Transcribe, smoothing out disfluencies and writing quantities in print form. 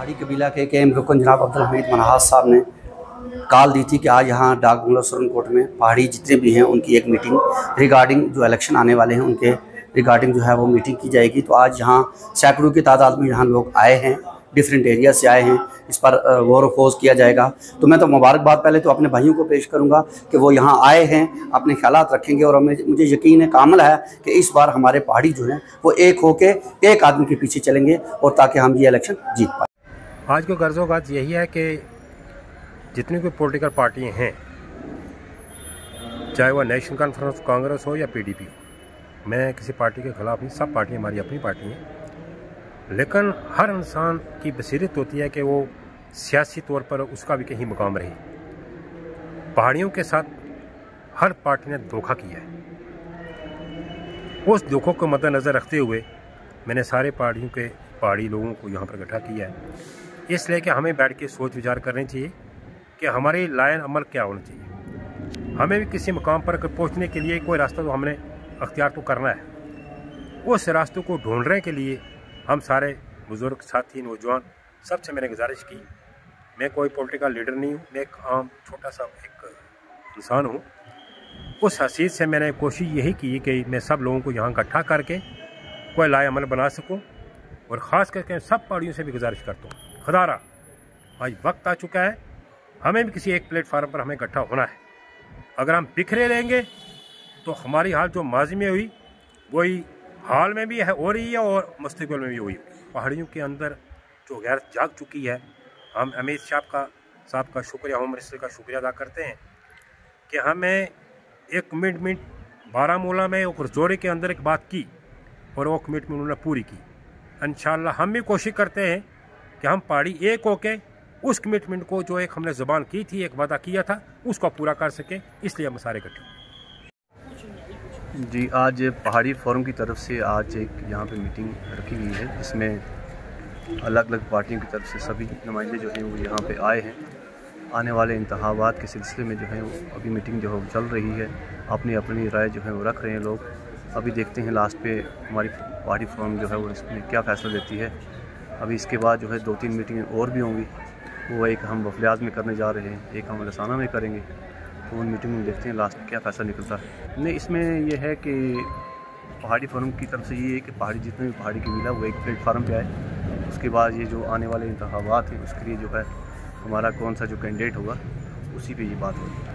पहाड़ी कबीला के KM रुकन जनाब अब्दुल हमीद मनहास साहब ने कॉल दी थी कि आज यहाँ डाक बंगला सुरन कोट में पहाड़ी जितने भी हैं उनकी एक मीटिंग रिगार्डिंग जो इलेक्शन आने वाले हैं उनके रिगार्डिंग जो है वो मीटिंग की जाएगी। तो आज यहाँ सैकड़ों की तादाद में यहाँ लोग आए हैं, डिफरेंट एरिया से आए हैं, इस पर गौर फोज किया जाएगा। तो मैं तो मुबारकबाद पहले तो अपने भाइयों को पेश करूँगा कि वो यहाँ आए हैं, अपने ख्यालात रखेंगे और मुझे यकीन है कामिल है कि इस बार हमारे पहाड़ी जो हैं वो एक होके एक आदमी के पीछे चलेंगे और ताकि हम ये इलेक्शन जीत पाएँ। आज को गर्ज़ो बात यही है कि जितनी कोई पॉलिटिकल पार्टियां हैं, चाहे वह नेशनल कॉन्फ्रेंस कांग्रेस हो या PDP, मैं किसी पार्टी के खिलाफ नहीं, सब पार्टियां हमारी अपनी पार्टी हैं। लेकिन हर इंसान की बसीरत होती है कि वो सियासी तौर पर उसका भी कहीं मुकाम रहे। पहाड़ियों के साथ हर पार्टी ने धोखा किया है। उस धोखों को मद्देनज़र रखते हुए मैंने सारे पार्टियों के पहाड़ी लोगों को यहाँ पर इकट्ठा किया है, इसलिए कि हमें बैठ के सोच विचार करनी चाहिए कि हमारी लाइन अमल क्या होना चाहिए। हमें भी किसी मुकाम पर पहुँचने के लिए कोई रास्ता तो हमने अख्तियार तो करना है। उस रास्ते को ढूंढने के लिए हम सारे बुज़ुर्ग साथी नौजवान सबसे मैंने गुजारिश की। मैं कोई पॉलिटिकल लीडर नहीं हूँ, मैं एक आम छोटा सा एक इंसान हूँ। उस हैसियत से मैंने कोशिश यही की कि मैं सब लोगों को यहाँ इकट्ठा करके कोई लाए अमल बना सकूँ। और ख़ास करके सब पहाड़ियों से भी गुजारिश करता हूँ, खुदारा आज वक्त आ चुका है, हमें भी किसी एक प्लेटफार्म पर हमें इकट्ठा होना है। अगर हम बिखरे रहेंगे तो हमारी हाल जो माजी में हुई वही हाल में भी है, हो रही है और मुस्तकबिल में भी हुई। पहाड़ियों के अंदर जो गैरत जाग चुकी है, हम अमित शाह साहब का शुक्रिया, होम मिनिस्टर का शुक्रिया अदा करते हैं कि हमें एक कमिटमेंट बारामूला में और रजौरी के अंदर एक बात की और वो कमिटमेंट उन्होंने पूरी की। इंशाअल्लाह हम भी कोशिश करते हैं कि हम पहाड़ी एक होके उस कमिटमेंट को जो एक हमने ज़बान की थी, एक वादा किया था, उसको पूरा कर सके, इसलिए हम सारे इकट्ठे। जी, आज पहाड़ी फोरम की तरफ से आज एक यहाँ पे मीटिंग रखी गई है, जिसमें अलग अलग पार्टियों की तरफ से सभी नुमाइंदे जो हैं वो यहाँ पे आए हैं। आने वाले इंतखाबात के सिलसिले में जो है वो अभी मीटिंग जो है वो चल रही है, अपनी अपनी राय जो है वो रख रहे हैं लोग। अभी देखते हैं लास्ट पे हमारी पहाड़ी फोरम जो है वो इसमें क्या फ़ैसला देती है। अभी इसके बाद जो है 2-3 मीटिंगें और भी होंगी, वो एक हम वफलियात में करने जा रहे हैं, एक हम लसाना में करेंगे। तो उन मीटिंग में देखते हैं लास्ट में क्या फ़ैसला निकलता है। नहीं, इसमें यह है कि पहाड़ी फोरम की तरफ से ये है कि पहाड़ी जितने भी पहाड़ी कबीला वो एक प्लेटफार्म पे आए। उसके बाद ये जो आने वाले इंतखाबात हैं उसके लिए जो है हमारा कौन सा जो कैंडिडेट होगा उसी पे ये बात होगी।